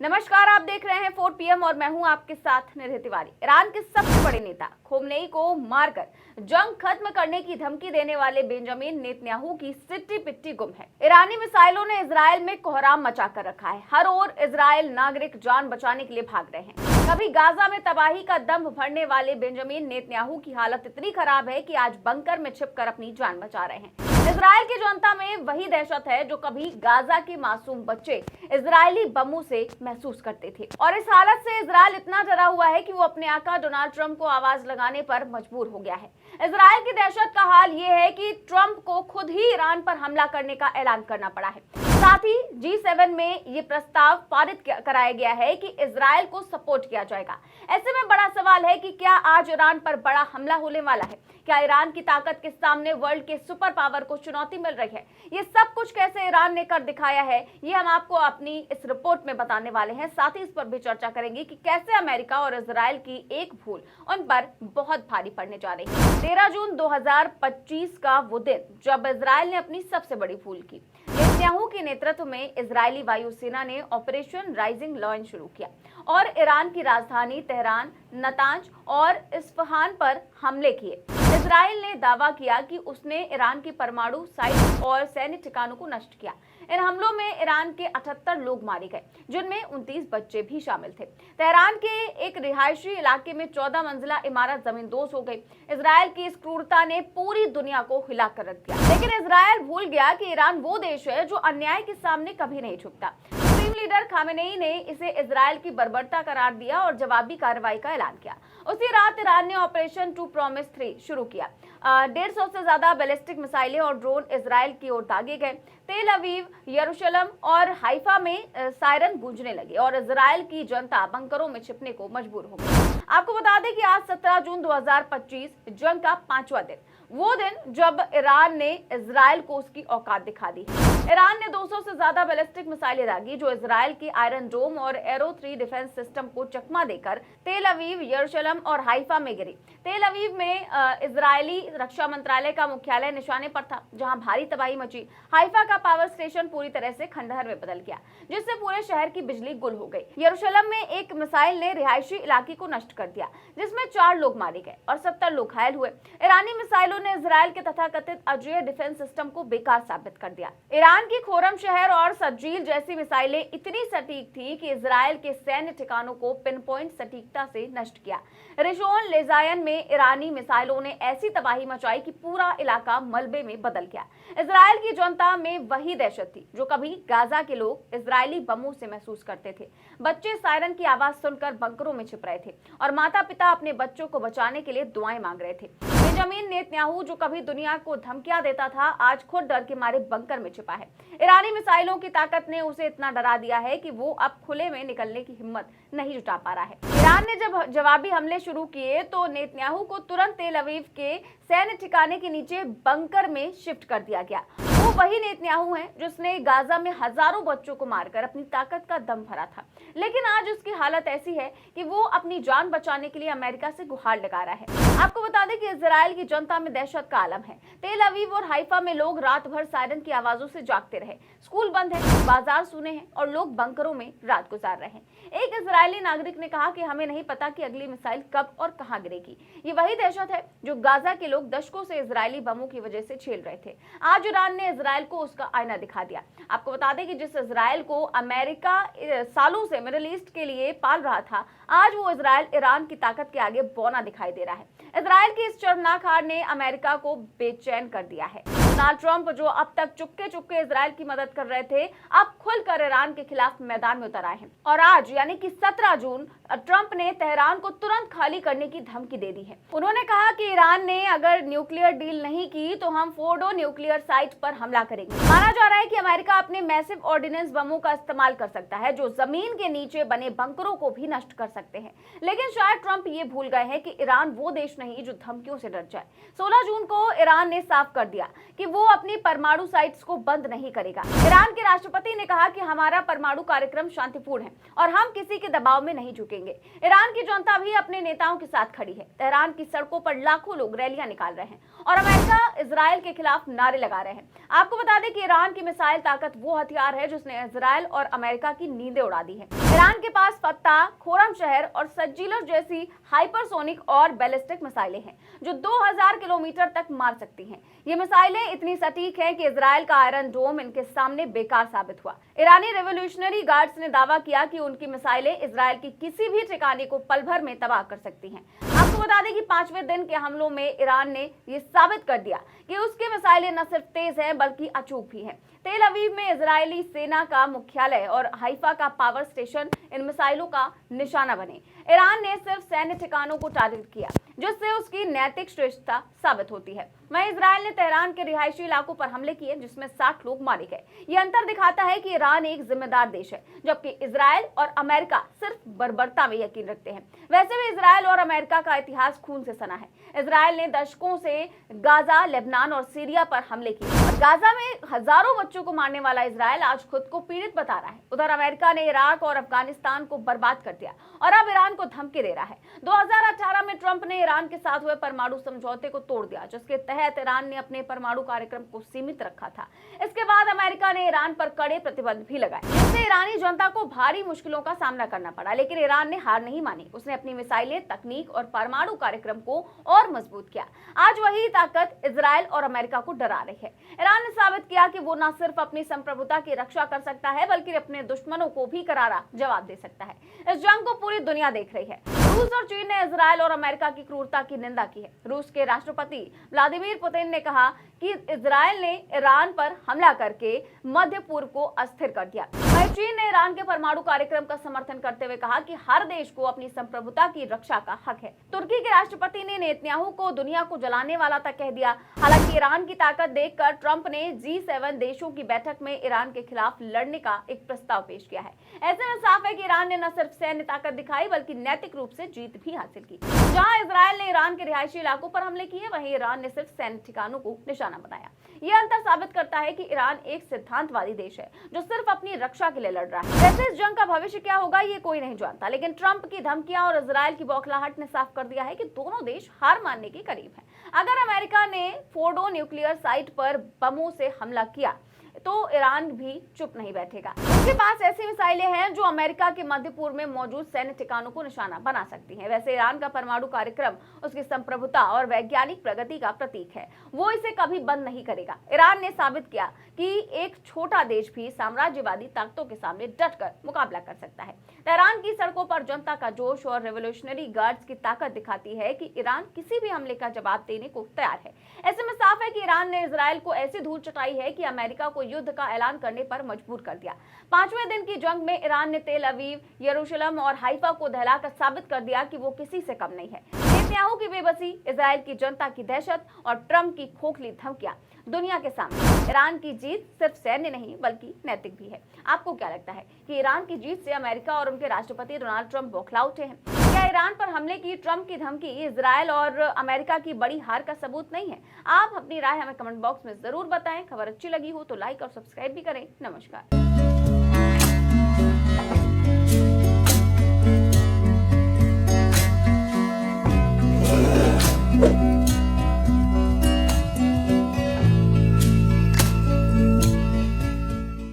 नमस्कार, आप देख रहे हैं 4 PM और मैं हूं आपके साथ निधि तिवारी। ईरान के सबसे बड़े नेता खोमेनी को मारकर जंग खत्म करने की धमकी देने वाले बेंजामिन नेतन्याहू की सिट्टी पिट्टी गुम है। ईरानी मिसाइलों ने इजराइल में कोहराम मचा कर रखा है। हर ओर इजराइल नागरिक जान बचाने के लिए भाग रहे हैं। कभी गाजा में तबाही का दम भरने वाले बेंजामिन नेतन्याहू की हालत इतनी खराब है कि आज बंकर में छिपकर अपनी जान बचा रहे हैं। इजराइल की जनता में वही दहशत है जो कभी गाजा के मासूम बच्चे इजरायली बमों से महसूस करते थे। और इस हालत से इजराइल इतना डरा हुआ है कि वो अपने आका डोनाल्ड ट्रंप को आवाज लगाने पर मजबूर हो गया है। इजराइल की दहशत का हाल ये है कि ट्रंप को खुद ही ईरान पर हमला करने का ऐलान करना पड़ा है। साथ ही G7 में ये प्रस्ताव पारित कराया गया है कि इजराइल को सपोर्ट किया जाएगा। ऐसे में बड़ा सवाल है कि क्या आज ईरान पर बड़ा हमला होने वाला है? क्या ईरान की ताकत के सामने वर्ल्ड के सुपर पावर को चुनौती मिल रही है? ये सब कुछ कैसे ईरान ने कर दिखाया है, ये हम आपको अपनी इस रिपोर्ट में बताने वाले हैं। साथ ही इस पर भी चर्चा करेंगे कि कैसे अमेरिका और इजराइल की एक भूल उन पर बहुत भारी पड़ने जा रही है। 13 जून 2025 का वो दिन जब इजराइल ने अपनी सबसे बड़ी भूल की। नेतन्याहू के नेतृत्व में इजरायली वायुसेना ने ऑपरेशन राइजिंग लॉयन शुरू किया और ईरान की राजधानी तेहरान, नतांज और इस्फहान पर हमले किए। इजराइल ने दावा किया कि उसने ईरान की परमाणु साइट और सैन्य ठिकानों को नष्ट किया। इन हमलों में ईरान के 78 लोग मारे गए, जिनमें 29 बच्चे भी शामिल थे। तेहरान के एक रिहायशी इलाके में 14 मंजिला इमारत जमींदोज हो गई। इजराइल की इस क्रूरता ने पूरी दुनिया को हिला कर रख दिया। लेकिन इजराइल भूल गया कि ईरान वो देश है जो अन्याय के सामने कभी नहीं झुकता। सुप्रीम लीडर खामेनेई ने इसे इजराइल की बर्बरता करार दिया और जवाबी कार्रवाई का ऐलान किया। उसी रात ईरान ने ऑपरेशन टू प्रॉमिस 3 शुरू किया। 150 से ज्यादा बैलिस्टिक मिसाइलें और ड्रोन इजराइल की ओर दागे गए। तेल अवीव, यरूशलेम और हाइफा में सायरन गूंजने लगे और इजराइल की जनता बंकरों में छिपने को मजबूर हो गई। आपको बता दें कि आज 17 जून 2025 जंग का 5वां दिन, वो दिन जब ईरान ने इजराइल को उसकी औकात दिखा दी। ईरान ने 200 से ज्यादा बैलिस्टिक मिसाइलें दागी जो इजराइल की आयरन डोम और एरो 3 डिफेंस सिस्टम को चकमा देकर तेल अवीव, यरूशलेम और हाइफा में गिरी। तेल अवीव में इजरायली रक्षा मंत्रालय का मुख्यालय निशाने पर था, जहां भारी तबाही मची। हाइफा का पावर स्टेशन पूरी तरह से खंडहर में बदल गया, जिससे पूरे शहर की बिजली गुल हो गई। यरूशलेम में एक मिसाइल ने रिहायशी इलाके को नष्ट कर दिया, जिसमें 4 लोग मारे गए और 70 लोग घायल हुए। ईरानी मिसाइलों ने इजराइल के तथाकथित अजेय डिफेंस सिस्टम को बेकार साबित कर दिया। ईरान की खोरम शहर और सज्जील जैसी मिसाइलें इतनी सटीक थी कि इजराइल के सैन्य ठिकानों को पिन पॉइंट सटीकता से नष्ट किया। रिशोन लेजायन में ईरानी मिसाइलों ने ऐसी तबाही मचाई कि पूरा इलाका मलबे में बदल गया। इजराइल की जनता में वही दहशत थी जो कभी गाजा के लोग इजरायली बमों से महसूस करते थे। बच्चे सायरन की आवाज सुनकर बंकरों में छिप रहे थे और माता पिता अपने बच्चों को बचाने के लिए दुआएं मांग रहे थे। बेंजामिन नेतन्याहू जो कभी दुनिया को धमकियां देता था, आज खुद डर के मारे बंकर में छिपा है। ईरानी मिसाइलों की ताकत ने उसे इतना डरा दिया है कि वो अब खुले में निकलने की हिम्मत नहीं जुटा पा रहा है। ईरान ने जब जवाबी हमले शुरू किए तो नेतन्याहू को तुरंत तेल अवीव के सैन्य ठिकाने के नीचे बंकर में शिफ्ट कर दिया गया। वो वही नेतन्याहू हैं जिसने गाजा में हजारों बच्चों को मारकर अपनी ताकत का दम भरा था। लेकिन आज उसकी हालत ऐसी है कि वो अपनी जान बचाने के लिए अमेरिका से गुहार लगा रहा है। आपको बता दें कि इजराइल की जनता में दहशत का आलम है। तेल अवीव और हाइफा में लोग रात भर सायरन की आवाजों से जागते रहे। स्कूल बंद है, बाजार सूने हैं और लोग बंकरों में रात गुजार रहे हैं। एक इजरायली नागरिक ने कहा कि हमें नहीं पता कि अगली मिसाइल कब और कहां गिरेगी। ये वही दहशत है जो गाजा के लोग दशकों से इजरायली बमों की वजह से झेल रहे थे। आज ईरान ने इजराइल को उसका आईना दिखा दिया। आपको बता दें कि जिस इजराइल को अमेरिका सालों से मिडिल ईस्ट के लिए पाल रहा था, आज वो इजराइल ईरान की ताकत के आगे बौना दिखाई दे रहा है। इजराइल की इस शर्मनाक हार ने अमेरिका को बेचैन कर दिया है। डोनाल्ड ट्रंप जो अब तक चुपके चुपके इजराइल की मदद कर रहे थे, अब खुलकर ईरान के खिलाफ मैदान में उतर आए हैं। और आज यानी कि 17 जून ट्रंप ने तेहरान को तुरंत खाली करने की धमकी दे दी है। उन्होंने कहा कि ईरान ने अगर न्यूक्लियर डील नहीं की तो हम फोर्डो न्यूक्लियर साइट पर हमला करेंगे। माना जा रहा है कि अमेरिका अपने मैसिव ऑर्डिनेंस बमों का इस्तेमाल कर सकता है जो जमीन के नीचे बने बंकरों को भी नष्ट कर सकते हैं। लेकिन शायद ट्रंप ये भूल गए हैं कि ईरान वो देश नहीं जो धमकियों से डर जाए। 16 जून को ईरान ने साफ कर दिया कि वो अपनी परमाणु साइट्स को बंद नहीं करेगा। ईरान के राष्ट्रपति ने कहा कि हमारा परमाणु कार्यक्रम शांतिपूर्ण है और हम किसी के दबाव में नहीं झुकेंगे। ईरान की जनता भी अपने नेताओं के साथ खड़ी है। तेहरान की सड़कों पर लाखों लोग रैलियां निकाल रहे हैं और अमेरिका इजराइल के खिलाफ नारे लगा रहे हैं। आपको बता दें कि ईरान की मिसाइल ताकत वो हथियार है जिसने इजराइल और अमेरिका की नींदें उड़ा दी है। ईरान के पास फत्ता, खोरमशहर और सज्जिलर जैसी हाइपरसोनिक और बैलिस्टिक मिसाइलें हैं जो 2000 किलोमीटर तक मार सकती हैं। ये मिसाइलें इतनी सटीक हैं कि इजराइल का आयरन डोम इनके सामने बेकार साबित हुआ। ईरानी रेवोल्यूशनरी गार्ड्स ने दावा किया कि उनकी मिसाइलें इजराइल की किसी भी ठिकाने को पल भर में तबाह कर सकती हैं। आपको बता दें कि 5वें दिन के हमलों में ईरान ने ये साबित कर दिया कि उसकी मिसाइलें न सिर्फ तेज हैं बल्कि अचूक भी हैं। तेल अवीव में इजरायली सेना का मुख्यालय और हाइफा का पावर स्टेशन इन मिसाइलों का निशाना बने। ईरान ने सिर्फ सैन्य ठिकानों को टारगेट किया जिससे उसकी नैतिक श्रेष्ठता साबित होती है। वहीं इजराइल ने तेहरान के रिहायशी इलाकों पर हमले किए जिसमें 60 लोग मारे गए। ये अंतर दिखाता है कि ईरान एक जिम्मेदार देश है जबकि इजराइल और अमेरिका सिर्फ बर्बरता में यकीन रखते हैं। वैसे भी इजराइल और अमेरिका का इतिहास खून से सना है। इजराइल ने दशकों से गाजा, लेबनान और सीरिया पर हमले किए और गाजा में हजारों बच्चों को मारने वाला इजराइल आज खुद को पीड़ित बता रहा है। उधर अमेरिका ने इराक और अफगानिस्तान को बर्बाद कर दिया और अब ईरान को धमकी दे रहा है। 2018 में ट्रंप ने ईरान के साथ हुए परमाणु समझौते को तोड़ दिया जिसके तहत ईरान ने अपने परमाणु कार्यक्रम को सीमित रखा था। इसके बाद अमेरिका ने ईरान पर कड़े प्रतिबंध भी लगाए जिससे ईरानी जनता को भारी मुश्किलों का सामना करना पड़ा, लेकिन ईरान ने हार नहीं मानी। उसने अपनी मिसाइलें, तकनीक और परमाणु कार्यक्रम को और मजबूत किया। आज वही ताकत इजराइल और अमेरिका को डरा रही है। ईरान ने साबित किया कि वो न सिर्फ अपनी संप्रभुता की रक्षा कर सकता है बल्कि अपने दुश्मनों को भी करारा जवाब दे सकता है। इस जंग को पूरी दुनिया देख रही है। रूस और चीन ने इजराइल और अमेरिका की क्रूरता की निंदा की है। रूस के राष्ट्रपति व्लादिमीर पुतिन ने कहा कि इजराइल ने ईरान पर हमला करके मध्य पूर्व को अस्थिर कर दिया। वहीं चीन ने ईरान के परमाणु कार्यक्रम का समर्थन करते हुए कहा कि हर देश को अपनी संप्रभुता की रक्षा का हक है। तुर्की के राष्ट्रपति ने नेतन्याहू को दुनिया को जलाने वाला तक कह दिया। हालांकि ईरान की ताकत देखकर ट्रंप ने G7 देशों की बैठक में ईरान के खिलाफ लड़ने का एक प्रस्ताव पेश किया है। ऐसे में साफ है कि ईरान ने न सिर्फ सैन्य ताकत दिखाई बल्कि नैतिक रूप से जीत भी हासिल की। जहां इजराइल ने ईरान के रिहायशी इलाकों पर हमले किए, वहीं ईरान ने सिर्फ सैन्य ठिकानों को निशाना बनाया। यह अंतर साबित करता है कि ईरान एक सिद्धांतवादी देश है जो सिर्फ अपनी रक्षा के लिए लड़ रहा है। वैसे इस जंग का भविष्य क्या होगा ये कोई नहीं जानता, लेकिन ट्रंप की धमकियां और इजराइल की बौखलाहट ने साफ कर दिया है कि दोनों देश हार मानने के करीब हैं। अगर अमेरिका ने फोर्डो न्यूक्लियर साइट पर बमों से हमला किया तो ईरान भी चुप नहीं बैठेगा। उसके पास ऐसी मिसाइलें हैं जो अमेरिका के मध्य पूर्व में मौजूद सैन्य ठिकानों को निशाना बना सकती हैं। वैसे ईरान का परमाणु कार्यक्रम उसकी संप्रभुता और वैज्ञानिक प्रगति का प्रतीक है। वो इसे कभी बंद नहीं करेगा। ईरान ने साबित किया कि एक छोटा देश भी साम्राज्यवादी ताकतों के सामने डटकर मुकाबला कर सकता है। तेहरान की सड़कों पर जनता का जोश और रेवोल्यूशनरी गार्ड्स की ताकत दिखाती है कि ईरान किसी भी हमले का जवाब देने को तैयार है। ऐसे में साफ है कि ईरान ने इजराइल को ऐसी धूल चटाई है कि अमेरिका को युद्ध का ऐलान करने पर मजबूर कर दिया। 5वें दिन की जंग में ईरान ने तेल अवीव, यरूशलेम और हाइफा को दहलाकर साबित कर दिया कि वो किसी से कम नहीं है। नेतन्याहू की बेबसी, इजराइल की जनता की दहशत और ट्रंप की खोखली धमकियां दुनिया के सामने। ईरान की जीत सिर्फ सैन्य नहीं बल्कि नैतिक भी है। आपको क्या लगता है कि ईरान की जीत से अमेरिका और उनके राष्ट्रपति डोनाल्ड ट्रंप बौखला उठे हैं? क्या ईरान पर हमले की ट्रंप की धमकी इजराइल और अमेरिका की बड़ी हार का सबूत नहीं है? आप अपनी राय हमें कमेंट बॉक्स में जरूर बताएं। खबर अच्छी लगी हो तो लाइक और सब्सक्राइब भी करें। नमस्कार।